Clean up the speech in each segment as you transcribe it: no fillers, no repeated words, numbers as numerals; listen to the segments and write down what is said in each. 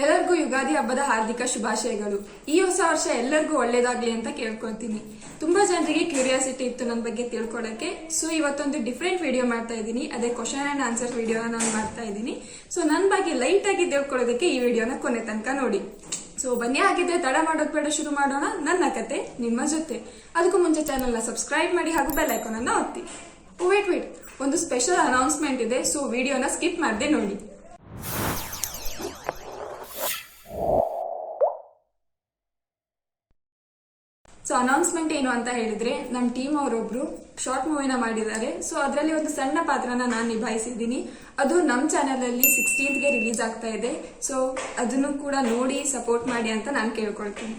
ಎಲ್ಲರಿಗೂ ಯುಗಾದಿ ಹಬ್ಬದ ಹಾರ್ದಿಕ ಶುಭಾಶಯಗಳು. ಈ ಹೊಸ ವರ್ಷ ಎಲ್ಲರಿಗೂ ಒಳ್ಳೇದಾಗ್ಲಿ ಅಂತ ಕೇಳ್ಕೊಳ್ತೀನಿ. ತುಂಬಾ ಜನರಿಗೆ ಕ್ಯೂರಿಯಾಸಿಟಿ ಇತ್ತು ನನ್ನ ಬಗ್ಗೆ ತಿಳ್ಕೊಳಕ್ಕೆ. ಸೊ ಇವತ್ತೊಂದು ಡಿಫ್ರೆಂಟ್ ವಿಡಿಯೋ ಮಾಡ್ತಾ ಇದ್ದೀನಿ. ಅದೇ ಕ್ವಶನ್ ಅಂಡ್ ಆನ್ಸರ್ ವಿಡಿಯೋನ ನಾನು ಮಾಡ್ತಾ ಇದ್ದೀನಿ. ಸೊ ನನ್ನ ಬಗ್ಗೆ ಲೈಟ್ ಆಗಿ ತಿಳ್ಕೊಳ್ಳೋದಕ್ಕೆ ಈ ವಿಡಿಯೋನ ಕೊನೆ ತನಕ ನೋಡಿ. ಸೊ ಬನ್ನಿ, ಆಗಿದ್ರೆ ತಡ ಮಾಡೋದ್ ಬೇಡ, ಶುರು ಮಾಡೋಣ ನನ್ನ ಕತೆ ನಿಮ್ಮ ಜೊತೆ. ಅದಕ್ಕೂ ಮುಂಚೆ ಚಾನೆಲ್ನ ಸಬ್ಸ್ಕ್ರೈಬ್ ಮಾಡಿ ಹಾಗೂ ಬೆಲ್ ಐಕಾನ್ ಅನ್ನ ಒತ್ತಿ. ವೇಟ್ ಒಂದು ಸ್ಪೆಷಲ್ ಅನೌನ್ಸ್ಮೆಂಟ್ ಇದೆ. ಸೊ ವಿಡಿಯೋನ ಸ್ಕಿಪ್ ಮಾಡದೆ ನೋಡಿ. ಸೊ ಅನೌನ್ಸ್ಮೆಂಟ್ ಏನು ಅಂತ ಹೇಳಿದ್ರೆ, ನಮ್ಮ ಟೀಮ್ ಅವರೊಬ್ರು ಶಾರ್ಟ್ ಮೂವಿನ ಮಾಡಿದ್ದಾರೆ. ಸೊ ಅದರಲ್ಲಿ ಒಂದು ಸಣ್ಣ ಪಾತ್ರನ ನಾನು ನಿಭಾಯಿಸಿದ್ದೀನಿ. ಅದು ನಮ್ಮ ಚಾನೆಲ್ ಅಲ್ಲಿ 16th ರಿಲೀಸ್ ಆಗ್ತಾ ಇದೆ. ಸೊ ಅದನ್ನು ಕೂಡ ನೋಡಿ ಸಪೋರ್ಟ್ ಮಾಡಿ ಅಂತ ನಾನು ಕೇಳ್ಕೊಳ್ತೀನಿ.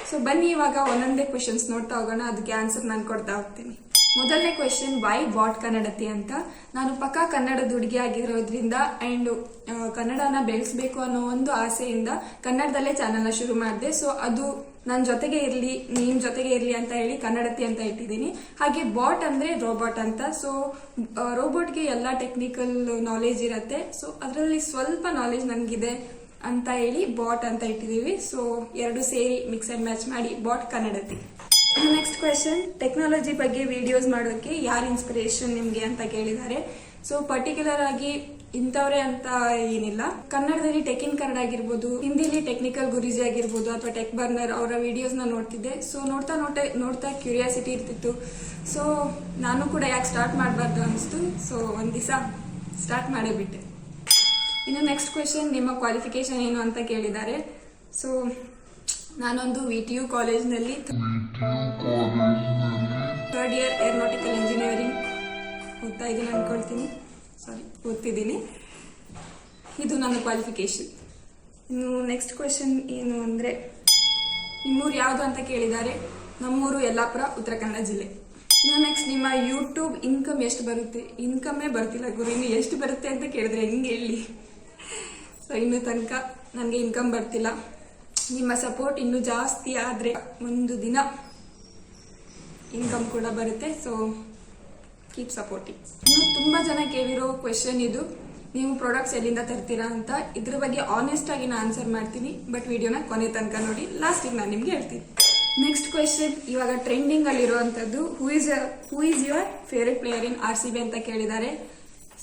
ಸೊ ಬನ್ನಿ ಇವಾಗ ಒಂದೊಂದೇ ಕ್ವೆಶನ್ಸ್ ನೋಡ್ತಾ ಹೋಗೋಣ. ಅದಕ್ಕೆ ಆನ್ಸರ್ ನಾನು ಕೊಡ್ತಾ ಹೋಗ್ತೀನಿ. ಮೊದಲನೇ ಕ್ವೆಶನ್, ವೈ ಬಾಟ್ ಕನ್ನಡತಿ ಅಂತ. ನಾನು ಪಕ್ಕಾ ಕನ್ನಡದ ಹುಡುಗಿ ಆಗಿರೋದ್ರಿಂದ ಅಂಡ್ ಕನ್ನಡನ ಬೆಳೆಸಬೇಕು ಅನ್ನೋ ಒಂದು ಆಸೆಯಿಂದ ಕನ್ನಡದಲ್ಲೇ ಚಾನೆಲ್ನ ಶುರು ಮಾಡಿದೆ. ಸೊ ಅದು ನನ್ನ ಜೊತೆಗೆ ಇರಲಿ, ನಿಮ್ ಜೊತೆಗೆ ಇರಲಿ ಅಂತ ಹೇಳಿ ಕನ್ನಡತಿ ಅಂತ ಇಟ್ಟಿದ್ದೀನಿ. ಹಾಗೆ ಬಾಟ್ ಅಂದ್ರೆ ರೋಬೋಟ್ ಅಂತ. ಸೊ ರೋಬೋಟ್ಗೆ ಎಲ್ಲ ಟೆಕ್ನಿಕಲ್ ನಾಲೆಜ್ ಇರತ್ತೆ. ಸೊ ಅದರಲ್ಲಿ ಸ್ವಲ್ಪ ನಾಲೆಜ್ ನನಗಿದೆ ಅಂತ ಹೇಳಿ ಬಾಟ್ ಅಂತ ಇಟ್ಟಿದೀವಿ. ಸೊ ಎರಡು ಸೇರಿ ಮಿಕ್ಸ್ ಅಂಡ್ ಮ್ಯಾಚ್ ಮಾಡಿ ಬಾಟ್ ಕನ್ನಡತಿ. ನೆಕ್ಸ್ಟ್ ಕ್ವೆಶನ್, ಟೆಕ್ನಾಲಜಿ ಬಗ್ಗೆ ವಿಡಿಯೋಸ್ ಮಾಡೋಕೆ ಯಾರು ಇನ್ಸ್ಪಿರೇಷನ್ ನಿಮ್ಗೆ ಅಂತ ಕೇಳಿದ್ದಾರೆ. ಸೊ ಪರ್ಟಿಕ್ಯುಲರ್ ಆಗಿ ಇಂಥವ್ರೆ ಅಂತ ಏನಿಲ್ಲ. ಕನ್ನಡದಲ್ಲಿ ಟೆಕ್ ಇನ್ ಕನ್ನಡ ಆಗಿರ್ಬೋದು, ಹಿಂದಿಲಿ ಟೆಕ್ನಿಕಲ್ ಗುರುಜಿ ಆಗಿರ್ಬೋದು ಅಥವಾ ಟೆಕ್ ಬರ್ನರ್ ಅವರ ವಿಡಿಯೋಸ್ ನ ನೋಡ್ತಿದ್ದೆ. ಸೊ ನೋಡ್ತಾ ಕ್ಯೂರಿಯಾಸಿಟಿ ಇರ್ತಿತ್ತು. ಸೊ ನಾನು ಕೂಡ ಯಾಕೆ ಸ್ಟಾರ್ಟ್ ಮಾಡಬಾರ್ದು ಅನಿಸ್ತು. ಸೊ ಒಂದ್ ದಿವಸ ಸ್ಟಾರ್ಟ್ ಮಾಡೇ ಬಿಟ್ಟೆ. ಇನ್ನು ನೆಕ್ಸ್ಟ್ ಕ್ವೆಶನ್, ನಿಮ್ಮ ಕ್ವಾಲಿಫಿಕೇಶನ್ ಏನು ಅಂತ ಕೇಳಿದ್ದಾರೆ. ಸೊ ನಾನೊಂದು VTU ಕಾಲೇಜ್ನಲ್ಲಿ 3rd ಇಯರ್ ಏರೋನಾಟಿಕಲ್ ಇಂಜಿನಿಯರಿಂಗ್ ಓದ್ತಿದ್ದೀನಿ. ಇದು ನನ್ನ ಕ್ವಾಲಿಫಿಕೇಶನ್. ಇನ್ನು ನೆಕ್ಸ್ಟ್ ಕ್ವೆಶನ್ ಏನು ಅಂದ್ರೆ, ನಿಮ್ಮೂರು ಯಾವುದು ಅಂತ ಕೇಳಿದ್ದಾರೆ. ನಮ್ಮೂರು ಯಲ್ಲಾಪುರ, ಉತ್ತರ ಕನ್ನಡ ಜಿಲ್ಲೆ. ಇನ್ನು ನೆಕ್ಸ್ಟ್, ನಿಮ್ಮ ಯೂಟ್ಯೂಬ್ ಇನ್ಕಮ್ ಎಷ್ಟು ಬರುತ್ತೆ? ಇನ್ಕಮೇ ಬರ್ತಿಲ್ಲ ಗುರು, ಇನ್ನು ಎಷ್ಟು ಬರುತ್ತೆ ಅಂತ ಕೇಳಿದ್ರೆ ಹೆಂಗೆ ಹೇಳಿ. ಸೊ ಇನ್ನು ತನಕ ನನಗೆ ಇನ್ಕಮ್ ಬರ್ತಿಲ್ಲ. ನಿಮ್ಮ ಸಪೋರ್ಟ್ ಇನ್ನೂ ಜಾಸ್ತಿ ಆದ್ರೆ ಒಂದು ದಿನ ಇನ್ಕಮ್ ಕೂಡ ಬರುತ್ತೆ. So keep supporting. ಇನ್ನು ತುಂಬಾ ಜನ ಕೇಳಿರೋ ಕ್ವೆಶನ್ ಇದು, ನೀವು ಪ್ರಾಡಕ್ಟ್ಸ್ ಎಲ್ಲಿಂದ ತರ್ತೀರಾ ಅಂತ. ಇದ್ರ ಬಗ್ಗೆ ಆನೆಸ್ಟ್ ಆಗಿ ನಾನು ಆನ್ಸರ್ ಮಾಡ್ತೀನಿ. ಬಟ್ ವಿಡಿಯೋನ ಕೊನೆ ತನಕ ನೋಡಿ, ಲಾಸ್ಟಿಗೆ ನಾನು ನಿಮ್ಗೆ ಹೇಳ್ತೀನಿ. ನೆಕ್ಸ್ಟ್ ಕ್ವೆಶನ್, ಇವಾಗ ಟ್ರೆಂಡಿಂಗ್ ಅಲ್ಲಿ ಇರುವಂತದ್ದು, who is your favourite player in RCB ಅಂತ ಕೇಳಿದ್ದಾರೆ.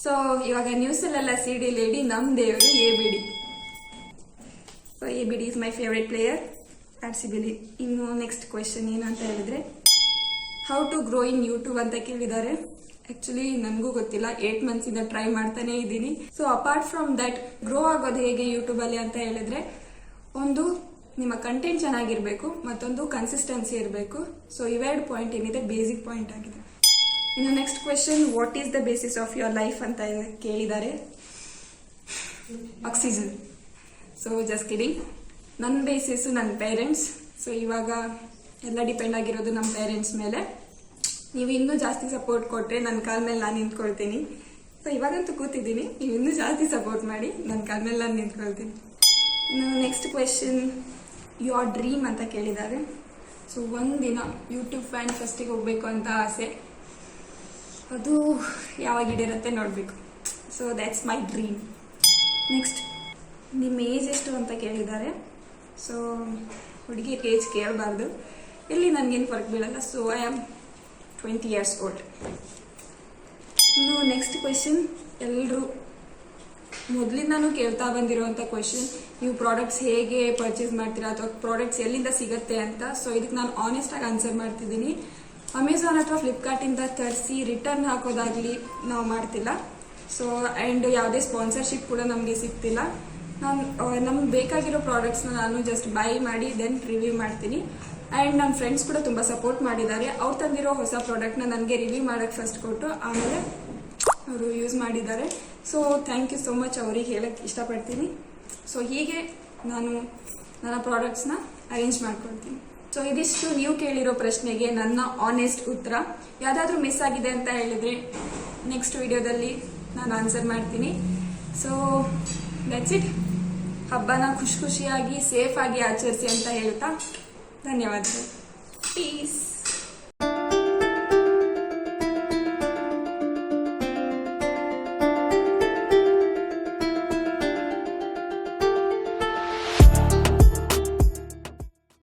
ಸೊ ಇವಾಗ ನ್ಯೂಸ್ ಅಲ್ಲೆಲ್ಲ CD ಲೇಡಿ, ನಮ್ ದೇವರು ABD. So ABD is my favourite player RCB. ಇನ್ನು ನೆಕ್ಸ್ಟ್ ಕ್ವೆಶನ್ ಏನಂತ ಹೇಳಿದ್ರೆ, how to grow in YouTube ಅಂತ ಕೇಳಿದ್ದಾರೆ. ಆಕ್ಚುಲಿ ನನಗೂ ಗೊತ್ತಿಲ್ಲ, 8 months ಇಂದ ಟ್ರೈ ಮಾಡ್ತಾನೆ ಇದ್ದೀನಿ. So apart from that, grow ಆಗೋದು ಹೇಗೆ ಯೂಟ್ಯೂಬ್ ಅಲ್ಲಿ ಅಂತ ಹೇಳಿದ್ರೆ, ಒಂದು ನಿಮ್ಮ ಕಂಟೆಂಟ್ ಚೆನ್ನಾಗಿರ್ಬೇಕು, ಮತ್ತೊಂದು ಕನ್ಸಿಸ್ಟೆನ್ಸಿ ಇರಬೇಕು. ಸೊ ಇವೆರಡು ಪಾಯಿಂಟ್ ಏನಿದೆ ಬೇಸಿಕ್ ಪಾಯಿಂಟ್ ಆಗಿದೆ. ಇನ್ನು next question, what is the basis of your life ಅಂತ ಕೇಳಿದ್ದಾರೆ. ಆಕ್ಸಿಜನ್. So just kidding. ನನ್ನ ಬೇಸಿಸ್ ನನ್ನ ಪೇರೆಂಟ್ಸ್. ಸೊ ಇವಾಗ ಎಲ್ಲ ಡಿಪೆಂಡ್ ಆಗಿರೋದು ನಮ್ಮ ಪೇರೆಂಟ್ಸ್ ಮೇಲೆ. ನೀವು ಇನ್ನೂ ಜಾಸ್ತಿ ಸಪೋರ್ಟ್ ಕೊಟ್ರೆ ನನ್ನ ಕಾಲ ಮೇಲೆ ನಾನು ನಿಂತ್ಕೊಳ್ತೀನಿ. ಸೊ ಇವಾಗಂತೂ ಕೂತಿದ್ದೀನಿ, ನೀವು ಇನ್ನೂ ಜಾಸ್ತಿ ಸಪೋರ್ಟ್ ಮಾಡಿ ನನ್ನ ಕಾಲ ಮೇಲೆ ನಾನು ನಿಂತ್ಕೊಳ್ತೀನಿ. ಇನ್ನು ನೆಕ್ಸ್ಟ್ ಕ್ವೆಶನ್, ಯುವರ್ ಡ್ರೀಮ್ ಅಂತ ಕೇಳಿದ್ದಾರೆ. ಸೊ ಒಂದಿನ ಯೂಟ್ಯೂಬ್ ಫ್ಯಾನ್ ಫಸ್ಟಿಗೆ ಹೋಗ್ಬೇಕು ಅಂತ ಆಸೆ. ಅದು ಯಾವಾಗ ಈಡೇರುತ್ತೆ ನೋಡಬೇಕು. So that's my dream. Next, ನಿಮ್ಮ ಏಜ್ ಎಷ್ಟು ಅಂತ ಕೇಳಿದ್ದಾರೆ. ಸೊ ಹುಡುಗಿ ಏಜ್ ಕೇಳಬಾರ್ದು, ಇಲ್ಲಿ ನನಗೇನು ಫರ್ಕ್ ಬೀಳಲ್ಲ. So I am 20 years old. ಇನ್ನು ನೆಕ್ಸ್ಟ್ ಕ್ವೆಶನ್, ಎಲ್ಲರೂ ಮೊದಲಿಂದಾನು ಕೇಳ್ತಾ ಬಂದಿರುವಂಥ ಕ್ವೆಶನ್, ನೀವು ಪ್ರಾಡಕ್ಟ್ಸ್ ಹೇಗೆ ಪರ್ಚೇಸ್ ಮಾಡ್ತೀರಾ ಅಥವಾ ಪ್ರಾಡಕ್ಟ್ಸ್ ಎಲ್ಲಿಂದ ಸಿಗುತ್ತೆ ಅಂತ. ಸೊ ಇದಕ್ಕೆ ನಾನು ಆನೆಸ್ಟ್ ಆಗಿ ಆನ್ಸರ್ ಮಾಡ್ತಿದ್ದೀನಿ. ಅಮೆಝಾನ್ ಅಥವಾ ಫ್ಲಿಪ್ಕಾರ್ಟಿಂದ ತರಿಸಿ ರಿಟರ್ನ್ ಹಾಕೋದಾಗ್ಲಿ ನಾವು ಮಾಡ್ತಿಲ್ಲ. ಸೊ ಆ್ಯಂಡ್ ಯಾವುದೇ ಸ್ಪಾನ್ಸರ್ಶಿಪ್ ಕೂಡ ನಮಗೆ ಸಿಗ್ತಿಲ್ಲ. ನಮ್ಗೆ ಬೇಕಾಗಿರೋ ಪ್ರಾಡಕ್ಟ್ಸ್ನ ನಾನು ಜಸ್ಟ್ ಬೈ ಮಾಡಿ ದೆನ್ ರಿವ್ಯೂ ಮಾಡ್ತೀನಿ. ಆ್ಯಂಡ್ ನನ್ನ ಫ್ರೆಂಡ್ಸ್ ಕೂಡ ತುಂಬ ಸಪೋರ್ಟ್ ಮಾಡಿದ್ದಾರೆ. ಅವ್ರು ತಂದಿರೋ ಹೊಸ ಪ್ರಾಡಕ್ಟ್ನ ನನಗೆ ರಿವ್ಯೂ ಮಾಡೋಕ್ಕೆ ಫಸ್ಟ್ ಕೊಟ್ಟು ಆಮೇಲೆ ಅವರು ಯೂಸ್ ಮಾಡಿದ್ದಾರೆ. So thank you so much ಅವ್ರಿಗೆ ಹೇಳಕ್ಕೆ ಇಷ್ಟಪಡ್ತೀನಿ. ಸೊ ಹೀಗೆ ನಾನು ನನ್ನ ಪ್ರಾಡಕ್ಟ್ಸ್ನ ಅರೇಂಜ್ ಮಾಡ್ಕೊಳ್ತೀನಿ. ಸೊ ಇದಿಷ್ಟು ನೀವು ಕೇಳಿರೋ ಪ್ರಶ್ನೆಗೆ ನನ್ನ ಆನೆಸ್ಟ್ ಉತ್ತರ. ಯಾವುದಾದ್ರೂ ಮಿಸ್ ಆಗಿದೆ ಅಂತ ಹೇಳಿದ್ರೆ ನೆಕ್ಸ್ಟ್ ವಿಡಿಯೋದಲ್ಲಿ ನಾನು ಆನ್ಸರ್ ಮಾಡ್ತೀನಿ. So that's it. ಹಬ್ಬನ ಖುಷಿಯಾಗಿ ಸೇಫ್ ಆಗಿ ಆಚರಿಸಿ ಅಂತ ಹೇಳ್ತಾ ಧನ್ಯವಾದಗಳು. ಪೀಸ್.